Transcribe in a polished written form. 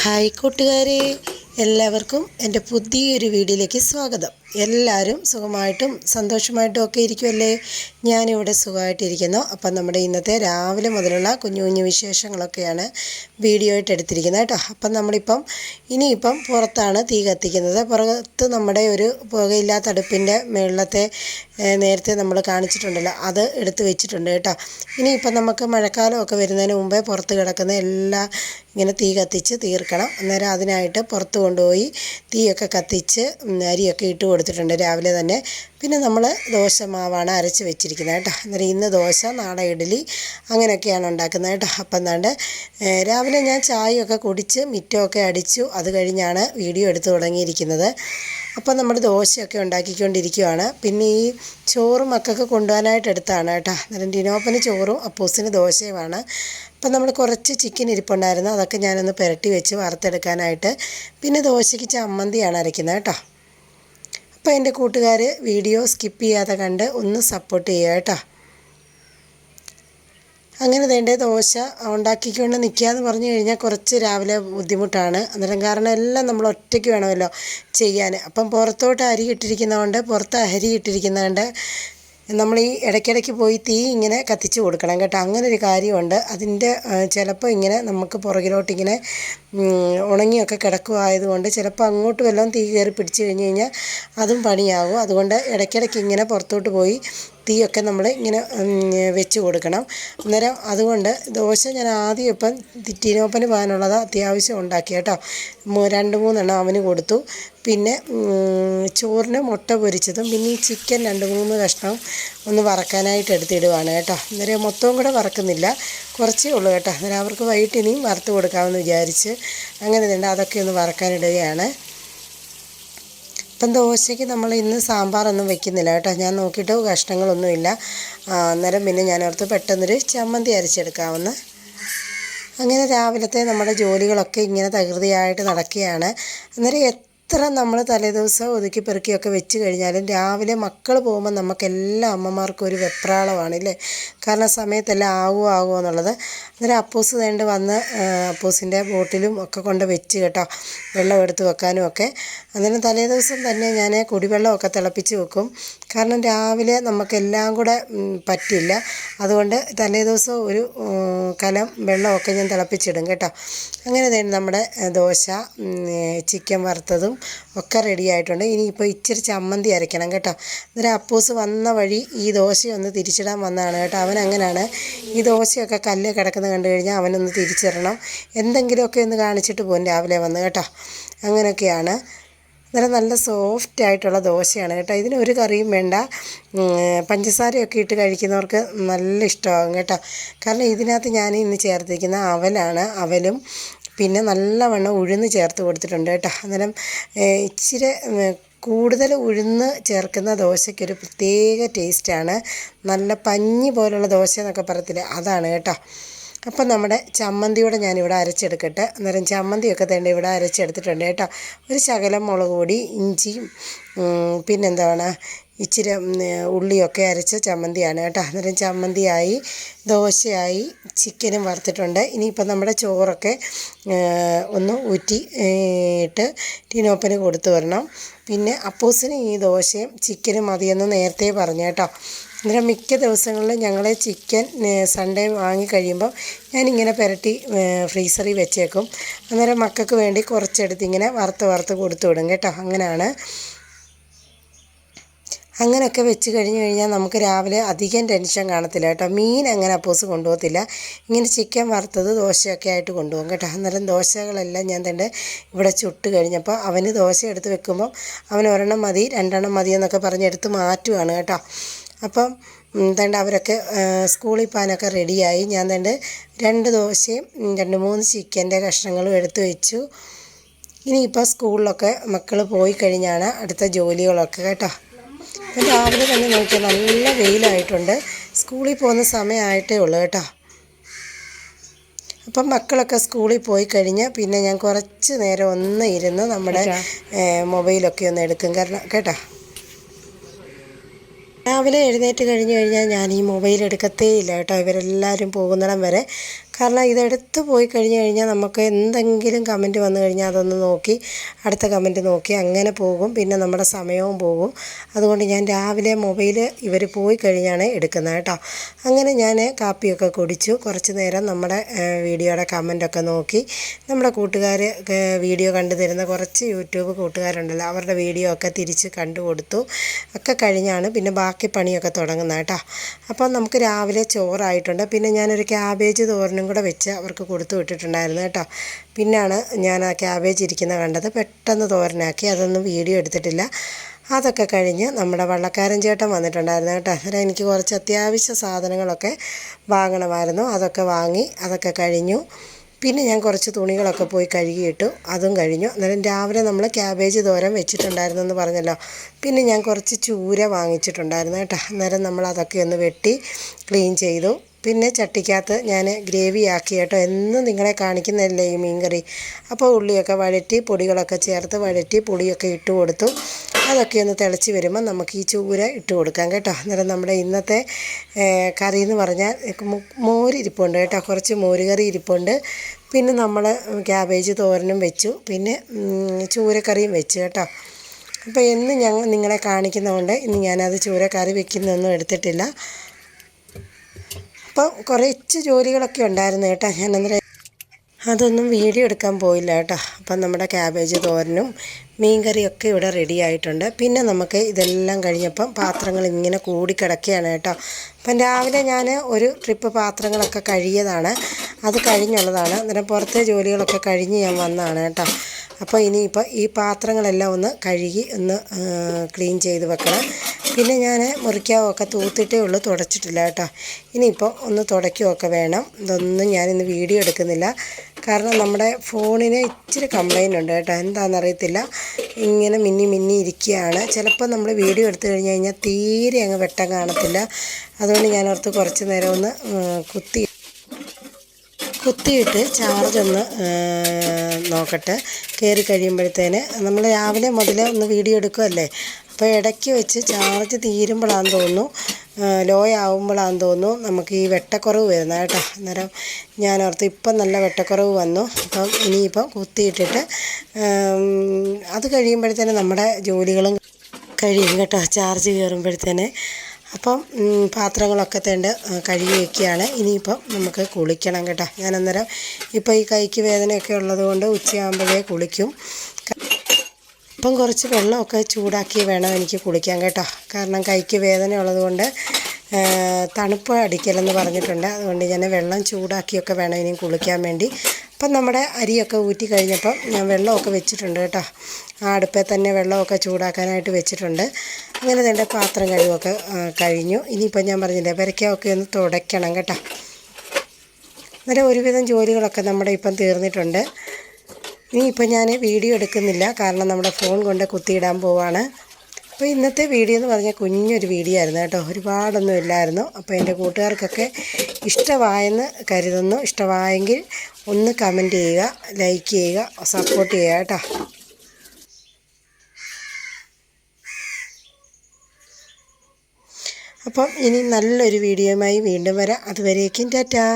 Hi കൂട്ടുകാരെ, എല്ലാവർക്കും എൻ്റെ പുതിയൊരു വീഡിയോയിലേക്ക് സ്വാഗതം. എല്ലാവരും സുഖമായിട്ടും സന്തോഷമായിട്ടും ഒക്കെ ഇരിക്കുമല്ലേ? ഞാനിവിടെ സുഖമായിട്ടിരിക്കുന്നു. അപ്പം നമ്മുടെ ഇന്നത്തെ രാവിലെ മുതലുള്ള കുഞ്ഞു കുഞ്ഞു വിശേഷങ്ങളൊക്കെയാണ് വീഡിയോ ആയിട്ട് എടുത്തിരിക്കുന്നത് കേട്ടോ. അപ്പം നമ്മളിപ്പം ഇനിയിപ്പം പുറത്താണ് തീ കത്തിക്കുന്നത്. പുറത്ത് നമ്മുടെ ഒരു പുകയില്ലാത്ത അടുപ്പിൻ്റെ മുകളിലത്തെ നേരത്തെ നമ്മൾ കാണിച്ചിട്ടുണ്ടല്ലോ, അത് എടുത്ത് വെച്ചിട്ടുണ്ട് കേട്ടോ. ഇനിയിപ്പം നമുക്ക് മഴക്കാലമൊക്കെ വരുന്നതിന് മുമ്പേ പുറത്ത് കിടക്കുന്ന എല്ലാം ഇങ്ങനെ തീ കത്തിച്ച് തീർക്കണം. അന്നേരം അതിനായിട്ട് പുറത്ത് കൊണ്ടുപോയി തീയൊക്കെ കത്തിച്ച് അരിയൊക്കെ ഇട്ട് കൊടുത്തിട്ടുണ്ട് രാവിലെ തന്നെ. പിന്നെ നമ്മൾ ദോശ മാവാണ് അരച്ച് വെച്ചിരിക്കുന്നത് കേട്ടോ. അന്നേരം ഇന്ന് ദോശ, നാളെ ഇഡ്ഡലി, അങ്ങനെയൊക്കെയാണ് ഉണ്ടാക്കുന്നത് കേട്ടോ. അപ്പം എന്താണ്ട് രാവിലെ ഞാൻ ചായയൊക്കെ കുടിച്ച് മിറ്റമൊക്കെ അടിച്ചു. അത് കഴിഞ്ഞാണ് വീഡിയോ എടുത്ത് തുടങ്ങിയിരിക്കുന്നത്. അപ്പം നമ്മൾ ദോശയൊക്കെ ഉണ്ടാക്കിക്കൊണ്ടിരിക്കുകയാണ്. പിന്നെ ഈ ചോറും മക്കൾക്ക് കൊണ്ടുപോകാനായിട്ട് എടുത്താണ് കേട്ടോ. അന്നേരം ടിനോപ്പന് ചോറും അപ്പൂസിന് ദോശയുമാണ്. അപ്പം നമ്മൾ കുറച്ച് ചിക്കൻ ഇരിപ്പുണ്ടായിരുന്നു, അതൊക്കെ ഞാനൊന്ന് പുരട്ടി വെച്ച് വറുത്തെടുക്കാനായിട്ട്. പിന്നെ ദോശയ്ക്ക് ചമ്മന്തിയാണ് അരയ്ക്കുന്നത് കേട്ടോ. അപ്പോൾ എൻ്റെ കൂട്ടുകാർ വീഡിയോ സ്കിപ്പ് ചെയ്യാതെ കണ്ട് ഒന്ന് സപ്പോർട്ട് ചെയ്യുക കേട്ടോ. അങ്ങനെ വേണ്ടേ ദോശ ഉണ്ടാക്കിക്കൊണ്ട് നിൽക്കുകയെന്ന് പറഞ്ഞു കഴിഞ്ഞാൽ കുറച്ച് രാവിലെ ബുദ്ധിമുട്ടാണ്. അന്നേരം കാരണം എല്ലാം നമ്മൾ ഒറ്റയ്ക്ക് വേണമല്ലോ ചെയ്യാൻ. അപ്പം പുറത്തോട്ട് അരി ഇട്ടിരിക്കുന്നതുകൊണ്ട്, പുറത്ത് അരി ഇട്ടിരിക്കുന്നതുകൊണ്ട് നമ്മൾ ഈ ഇടയ്ക്കിടയ്ക്ക് പോയി തീ ഇങ്ങനെ കത്തിച്ച് കൊടുക്കണം കേട്ടോ. അങ്ങനെ ഒരു കാര്യമുണ്ട്. അതിൻ്റെ ചിലപ്പോൾ ഇങ്ങനെ നമുക്ക് പുറകിലോട്ടിങ്ങനെ ഉണങ്ങിയൊക്കെ കിടക്കുമായതുകൊണ്ട് ചിലപ്പോൾ അങ്ങോട്ട് വല്ലതും തീ കയറി പിടിച്ച് കഴിഞ്ഞ് കഴിഞ്ഞാൽ അതും പണിയാകും. അതുകൊണ്ട് ഇടയ്ക്കിടയ്ക്ക് ഇങ്ങനെ പുറത്തോട്ട് പോയി തീയൊക്കെ നമ്മൾ ഇങ്ങനെ വെച്ച് കൊടുക്കണം. അന്നേരം അതുകൊണ്ട് ദോശ ഞാൻ ആദ്യം ഇപ്പം ടിനോപ്പന് പോകാനുള്ളത് അത്യാവശ്യം ഉണ്ടാക്കി കേട്ടോ. 2-3 എണ്ണം അവന് കൊടുത്തു. പിന്നെ ചോറിന് മുട്ട പൊരിച്ചതും പിന്നെ ഈ ചിക്കൻ 2-3 കഷ്ണം ഒന്ന് വറക്കാനായിട്ട് എടുത്തിടുവാണ് കേട്ടോ. അന്നേരം മൊത്തവും കൂടെ വറക്കുന്നില്ല, കുറച്ചേ ഉള്ളൂ കേട്ടോ. അന്നേരം അവർക്ക് വൈകിട്ട് ഇനിയും വറുത്ത് കൊടുക്കാമെന്ന് വിചാരിച്ച് അങ്ങനെ തന്നെ അതൊക്കെ ഒന്ന് വറക്കാനിടുകയാണ്. ഇപ്പം ദോശയ്ക്ക് നമ്മൾ ഇന്ന് സാമ്പാറൊന്നും വെക്കുന്നില്ല കേട്ടോ. ഞാൻ നോക്കിയിട്ട് കഷ്ണങ്ങളൊന്നുമില്ല. അന്നേരം പിന്നെ ഞാനോർത്ത് പെട്ടെന്നൊരു ചമ്മന്തി അരച്ചെടുക്കാമെന്ന്. അങ്ങനെ രാവിലത്തെ നമ്മുടെ ജോലികളൊക്കെ ഇങ്ങനെ തകൃതിയായിട്ട് നടക്കുകയാണ്. അന്നേരം എത്ര നമ്മൾ തലേദിവസം ഒതുക്കി പെറുക്കിയൊക്കെ വെച്ച് കഴിഞ്ഞാലും രാവിലെ മക്കൾ പോകുമ്പോൾ നമുക്കെല്ലാ അമ്മമാർക്കും ഒരു വെപ്രാളമാണ് ഇല്ലേ? കാരണം സമയത്തെല്ലാം ആകുമോ എന്നുള്ളത്. അന്നേരം അപ്പൂസ് വേണ്ടി വന്ന് അപ്പൂസിൻ്റെ ബോട്ടിലും ഒക്കെ കൊണ്ട് വെച്ച് കേട്ടോ, വെള്ളം എടുത്ത് വെക്കാനും ഒക്കെ. അന്നേരം തലേദിവസം തന്നെ ഞാൻ കുടിവെള്ളമൊക്കെ തിളപ്പിച്ച് വെക്കും. കാരണം രാവിലെ നമുക്കെല്ലാം കൂടെ പറ്റില്ല. അതുകൊണ്ട് തലേദിവസം ഒരു കലം വെള്ളമൊക്കെ ഞാൻ തിളപ്പിച്ചിടും കേട്ടോ. അങ്ങനെ തന്നെ നമ്മുടെ ദോശ, ചിക്കൻ വറുത്തതും ഒക്കെ റെഡി ആയിട്ടുണ്ട്. ഇനിയിപ്പോൾ ഇച്ചിരി ചമ്മന്തി അരയ്ക്കണം കേട്ടോ. അന്നേരം അപ്പൂസ് വന്ന വഴി ഈ ദോശയൊന്ന് തിരിച്ചിടാൻ വന്നതാണ് കേട്ടോ. അവൻ അങ്ങനെയാണ്, ഈ ദോശയൊക്കെ കല്ല് കിടക്കുന്നത് കണ്ടു കഴിഞ്ഞാൽ അവനൊന്ന് തിരിച്ചിടണം, എന്തെങ്കിലുമൊക്കെ ഒന്ന് കാണിച്ചിട്ട് പോകും രാവിലെ വന്ന് കേട്ടോ. അങ്ങനെയൊക്കെയാണ്. അന്നേരം നല്ല സോഫ്റ്റായിട്ടുള്ള ദോശയാണ് കേട്ടോ. ഇതിനൊരു കറിയും വേണ്ട. പഞ്ചസാരയൊക്കെ ഇട്ട് കഴിക്കുന്നവർക്ക് നല്ല ഇഷ്ടമാകും കേട്ടോ. കാരണം ഇതിനകത്ത് ഞാൻ ഇന്ന് ചേർത്തിരിക്കുന്ന അവലാണ്. അവലും പിന്നെ നല്ലവണ്ണം ഉഴുന്ന് ചേർത്ത് കൊടുത്തിട്ടുണ്ട് കേട്ടോ. അന്നേരം ഇച്ചിരി കൂടുതൽ ഉഴുന്ന് ചേർക്കുന്ന ദോശയ്ക്കൊരു പ്രത്യേക ടേസ്റ്റാണ്. നല്ല പഞ്ഞി പോലുള്ള ദോശ എന്നൊക്കെ പറയത്തില്ലേ, അതാണ് കേട്ടോ. അപ്പം നമ്മുടെ ചമ്മന്തിയോടെ ഞാനിവിടെ അരച്ചെടുക്കട്ടെ. അന്നേരം ചമ്മന്തിയൊക്കെ തന്നെ ഇവിടെ അരച്ചെടുത്തിട്ടുണ്ട് കേട്ടോ. ഒരു ശകലം മുളക് പൊടി, ഇഞ്ചിയും പിന്നെന്താണ് ഇച്ചിരി ഉള്ളിയൊക്കെ അരച്ച ചമ്മന്തിയാണ് കേട്ടോ. അന്നേരം ചമ്മന്തിയായി, ദോശയായി, ചിക്കനും വറുത്തിട്ടുണ്ട്. ഇനിയിപ്പം നമ്മുടെ ചോറൊക്കെ ഒന്ന് ഊറ്റി ഇട്ട് ടിനോപ്പന് കൊടുത്തു വരണം. പിന്നെ അപ്പൂസിന് ഈ ദോശയും ചിക്കനും മതിയെന്ന് നേരത്തെ പറഞ്ഞു കേട്ടോ. അന്നേരം മിക്ക ദിവസങ്ങളിലും ഞങ്ങൾ ചിക്കൻ സൺഡേ വാങ്ങിക്കഴിയുമ്പോൾ ഞാനിങ്ങനെ പുരട്ടി ഫ്രീസറിൽ വെച്ചേക്കും. അന്നേരം മക്കൾക്ക് വേണ്ടി കുറച്ചെടുത്ത് ഇങ്ങനെ വറുത്ത് കൊടുത്തു വിടും കേട്ടോ. അങ്ങനെയൊക്കെ വെച്ച് കഴിഞ്ഞ് കഴിഞ്ഞാൽ നമുക്ക് രാവിലെ അധികം ടെൻഷൻ കാണത്തില്ല കേട്ടോ. മീൻ അങ്ങനെ അപ്പൂസ് കൊണ്ടുപോകത്തില്ല. ഇങ്ങനെ ചിക്കൻ വറുത്തത് ദോശയൊക്കെ ആയിട്ട് കൊണ്ടുപോകും കേട്ടോ. അന്നേരം ദോശകളെല്ലാം ഞാൻ തന്നെ ഇവിടെ ചുട്ട് കഴിഞ്ഞപ്പോൾ അവന് ദോശ എടുത്ത് വെക്കുമ്പം അവന് 1 മതി 2 മതി എന്നൊക്കെ പറഞ്ഞെടുത്ത് മാറ്റുവാണ് കേട്ടോ. അപ്പം തണ്ട് അവരൊക്കെ സ്കൂളിൽ പോകാനൊക്കെ റെഡിയായി. ഞാൻ തണ്ട് 2 ദോശയും 2-3 ചിക്കൻ്റെ കഷ്ണങ്ങളും എടുത്ത് വെച്ചു. ഇനിയിപ്പോൾ സ്കൂളിലൊക്കെ മക്കൾ പോയി കഴിഞ്ഞാണ് അടുത്ത ജോലികളൊക്കെ കേട്ടോ. അപ്പം രാവിലെ തന്നെ നോക്കിയാൽ നല്ല വെയിലായിട്ടുണ്ട്. സ്കൂളിൽ പോകുന്ന സമയമായിട്ടേ ഉള്ളൂ കേട്ടോ. അപ്പം മക്കളൊക്കെ സ്കൂളിൽ പോയി കഴിഞ്ഞ് പിന്നെ ഞാൻ കുറച്ച് നേരം ഒന്ന് ഇരുന്ന് നമ്മുടെ മൊബൈലൊക്കെ ഒന്ന് എടുക്കും കാരണം കേട്ടോ. രാവിലെ എഴുന്നേറ്റ് കഴിഞ്ഞ് കഴിഞ്ഞാൽ ഞാൻ ഈ മൊബൈൽ എടുക്കത്തേ ഇല്ല കേട്ടോ. ഇവരെല്ലാവരും പോകുന്നിടം വരെ കാരണം ഇതെടുത്ത് പോയി കഴിഞ്ഞാൽ നമുക്ക് എന്തെങ്കിലും കമൻറ്റ് വന്നു കഴിഞ്ഞാൽ അതൊന്ന് നോക്കി അടുത്ത കമൻറ്റ് നോക്കി അങ്ങനെ പോകും. പിന്നെ നമ്മുടെ സമയവും പോകും. അതുകൊണ്ട് ഞാൻ രാവിലെ മൊബൈൽ ഇവർ പോയി കഴിഞ്ഞാണ് എടുക്കുന്നത് കേട്ടോ. അങ്ങനെ ഞാൻ കാപ്പിയൊക്കെ കുടിച്ചു. കുറച്ച് നേരം നമ്മുടെ വീഡിയോയുടെ കമൻറ്റൊക്കെ നോക്കി. നമ്മുടെ കൂട്ടുകാർ വീഡിയോ കണ്ടു തരുന്ന കുറച്ച് യൂട്യൂബ് കൂട്ടുകാരുണ്ടല്ലോ, അവരുടെ വീഡിയോ ഒക്കെ തിരിച്ച് കണ്ടു കൊടുത്തു. ഒക്കെ കഴിഞ്ഞാണ് പിന്നെ ബാക്കി പണിയൊക്കെ തുടങ്ങുന്നത് കേട്ടോ. അപ്പോൾ നമുക്ക് രാവിലെ ചോറായിട്ടുണ്ട്. പിന്നെ ഞാനൊരു ക്യാബേജ് തോരനും കൂടെ വെച്ച് അവർക്ക് കൊടുത്തു വിട്ടിട്ടുണ്ടായിരുന്നു കേട്ടോ. പിന്നാണ് ഞാൻ ആ ക്യാബേജ് ഇരിക്കുന്ന കണ്ടത്. പെട്ടെന്ന് തോരനാക്കി, അതൊന്നും വീഡിയോ എടുത്തിട്ടില്ല. അതൊക്കെ കഴിഞ്ഞ് നമ്മുടെ വള്ളക്കാരൻ ചേട്ടൻ വന്നിട്ടുണ്ടായിരുന്നു കേട്ടോ. അന്നേരം എനിക്ക് കുറച്ച് അത്യാവശ്യ സാധനങ്ങളൊക്കെ വാങ്ങണമായിരുന്നു. അതൊക്കെ വാങ്ങി, അതൊക്കെ കഴിഞ്ഞു. പിന്നെ ഞാൻ കുറച്ച് തുണികളൊക്കെ പോയി കഴുകിയിട്ടു, അതും കഴിഞ്ഞു. അന്നേരം രാവിലെ നമ്മൾ ക്യാബേജ് തോരൻ വെച്ചിട്ടുണ്ടായിരുന്നു എന്ന് പറഞ്ഞല്ലോ. പിന്നെ ഞാൻ കുറച്ച് ചൂര വാങ്ങിച്ചിട്ടുണ്ടായിരുന്നു കേട്ടോ. അന്നേരം നമ്മൾ അതൊക്കെ ഒന്ന് വെട്ടി ക്ലീൻ ചെയ്തു. പിന്നെ ചട്ടിക്കകത്ത് ഞാൻ ഗ്രേവി ആക്കി കേട്ടോ. എന്നും നിങ്ങളെ കാണിക്കുന്നതല്ലേ ഈ മീൻകറി. അപ്പോൾ ഉള്ളിയൊക്കെ വഴറ്റി പൊടികളൊക്കെ ചേർത്ത് വഴറ്റി പുളിയൊക്കെ ഇട്ട് കൊടുത്തു. അതൊക്കെ ഒന്ന് തിളച്ച് വരുമ്പോൾ നമുക്ക് ഈ ചൂര ഇട്ട് കൊടുക്കാം കേട്ടോ. അന്നേരം നമ്മുടെ ഇന്നത്തെ കറി എന്ന് പറഞ്ഞാൽ മോരിരിപ്പുണ്ട് കേട്ടോ. കുറച്ച് മോരുകറി ഇരിപ്പുണ്ട്. പിന്നെ നമ്മൾ ക്യാബേജ് തോരനും വെച്ചു. പിന്നെ ചൂരക്കറിയും വെച്ചു കേട്ടോ. അപ്പോൾ എന്നും ഞങ്ങൾ നിങ്ങളെ കാണിക്കുന്നതുകൊണ്ട് ഇന്ന് ഞാനത് ചൂരക്കറി വെക്കുന്നൊന്നും എടുത്തിട്ടില്ല. അപ്പം കുറച്ച് ജോലികളൊക്കെ ഉണ്ടായിരുന്നു കേട്ടോ. ഞാനന്നേരം അതൊന്നും വീഡിയോ എടുക്കാൻ പോയില്ല കേട്ടോ. അപ്പം നമ്മുടെ ക്യാബേജ് തോരനും മീൻ കറിയൊക്കെ ഇവിടെ റെഡി ആയിട്ടുണ്ട്. പിന്നെ നമുക്ക് ഇതെല്ലാം കഴിഞ്ഞപ്പം പാത്രങ്ങൾ ഇങ്ങനെ കൂടിക്കിടക്കുകയാണ് കേട്ടോ. അപ്പം രാവിലെ ഞാൻ ഒരു ട്രിപ്പ് പാത്രങ്ങളൊക്കെ കഴുകിയതാണ്, അത് കഴിഞ്ഞുള്ളതാണ്. അന്നേരം പുറത്തെ ജോലികളൊക്കെ കഴിഞ്ഞ് ഞാൻ വന്നതാണ് കേട്ടോ. അപ്പോൾ ഇനിയിപ്പോൾ ഈ പാത്രങ്ങളെല്ലാം ഒന്ന് കഴുകി ഒന്ന് ക്ലീൻ ചെയ്ത് വെക്കണം. പിന്നെ ഞാൻ മുറിക്കാവൊക്കെ തൂത്തിട്ടേ ഉള്ളൂ, തുടച്ചിട്ടില്ല കേട്ടോ. ഇനിയിപ്പോൾ ഒന്ന് തുടയ്ക്കുകയൊക്കെ വേണം. ഇതൊന്നും ഞാനിന്ന് വീഡിയോ എടുക്കുന്നില്ല, കാരണം നമ്മുടെ ഫോണിന് ഇച്ചിരി കംപ്ലൈൻ്റ് ഉണ്ട് കേട്ടോ. എന്താണെന്നറിയത്തില്ല, ഇങ്ങനെ മിന്നി ഇരിക്കുകയാണ്. ചിലപ്പോൾ നമ്മൾ വീഡിയോ എടുത്തു കഴിഞ്ഞാൽ തീരെ അങ്ങ് വെട്ടം കാണത്തില്ല. അതുകൊണ്ട് ഞാനോർത്ത് കുറച്ച് നേരം ഒന്ന് കുത്തിയിട്ട് ചാർജ് ഒന്ന് നോക്കട്ടെ. കയറി കഴിയുമ്പോഴത്തേന് നമ്മൾ രാവിലെ മുതൽ ഒന്ന് വീഡിയോ എടുക്കുമല്ലേ. അപ്പോൾ ഇടയ്ക്ക് വെച്ച് ചാർജ് തീരുമ്പോഴാണെന്ന് തോന്നുന്നു, ലോ ആവുമ്പോഴാണെന്ന് തോന്നുന്നു നമുക്ക് ഈ വെട്ടക്കുറവ് വരുന്നത് കേട്ടോ. അന്നേരം ഞാനോർത്ത് ഇപ്പം നല്ല വെട്ടക്കുറവ് വന്നു. അപ്പം ഇനിയിപ്പം കുത്തിയിട്ടിട്ട് അത് കഴിയുമ്പോഴത്തേന് നമ്മുടെ ജോലികളും കഴിയും കേട്ടോ, ചാർജ് കയറുമ്പോഴത്തേന്. അപ്പം പാത്രങ്ങളൊക്കെ തേണ്ട കഴുകി വയ്ക്കുകയാണ്. ഇനിയിപ്പം നമുക്ക് കുളിക്കണം കേട്ടോ. ഞാനന്നേരം ഇപ്പോൾ ഈ കൈക്ക് വേദനയൊക്കെ ഉള്ളതുകൊണ്ട് ഉച്ചയാകുമ്പോഴേ കുളിക്കും. ഇപ്പം കുറച്ച് വെള്ളമൊക്കെ ചൂടാക്കി വേണം എനിക്ക് കുളിക്കാൻ കേട്ടോ. കാരണം കൈക്ക് വേദന ഉള്ളതുകൊണ്ട് തണുപ്പ് അടിക്കലെന്ന് പറഞ്ഞിട്ടുണ്ട്. അതുകൊണ്ട് ഞാൻ വെള്ളം ചൂടാക്കിയൊക്കെ വേണം ഇനി കുളിക്കാൻ വേണ്ടി. അപ്പം നമ്മുടെ അരിയൊക്കെ ഊറ്റി കഴിഞ്ഞപ്പം ഞാൻ വെള്ളമൊക്കെ വെച്ചിട്ടുണ്ട് കേട്ടോ. ആ അടുപ്പിൽ തന്നെ വെള്ളമൊക്കെ ചൂടാക്കാനായിട്ട് വെച്ചിട്ടുണ്ട്. അങ്ങനെ തന്നെ പാത്രം കഴുകുമൊക്കെ കഴിഞ്ഞു. ഇനിയിപ്പം ഞാൻ പറഞ്ഞില്ലേ, പെരയ്ക്കൊക്കെ ഒന്ന് തുടയ്ക്കണം കേട്ടോ. അന്നേരം ഒരുവിധം ജോലികളൊക്കെ നമ്മുടെ ഇപ്പം തീർന്നിട്ടുണ്ട്. ഇനിയിപ്പം ഞാൻ വീഡിയോ എടുക്കുന്നില്ല, കാരണം നമ്മുടെ ഫോൺ കൊണ്ട് കുത്തിയിടാൻ പോവാണ്. അപ്പോൾ ഇന്നത്തെ വീഡിയോ എന്ന് പറഞ്ഞാൽ കുഞ്ഞൊരു വീഡിയോ ആയിരുന്നു കേട്ടോ, ഒരുപാടൊന്നും ഇല്ലായിരുന്നു. അപ്പോൾ എൻ്റെ കൂട്ടുകാർക്കൊക്കെ ഇഷ്ടമായെന്ന് കരുതുന്നു. ഇഷ്ടമായെങ്കിൽ ഒന്ന് കമൻറ്റ് ചെയ്യുക, ലൈക്ക് ചെയ്യുക, സപ്പോർട്ട് ചെയ്യുക കേട്ടോ. അപ്പം ഇനി നല്ലൊരു വീഡിയോയുമായി വീണ്ടും വരാം. അതുവരേക്കും ടാറ്റാ.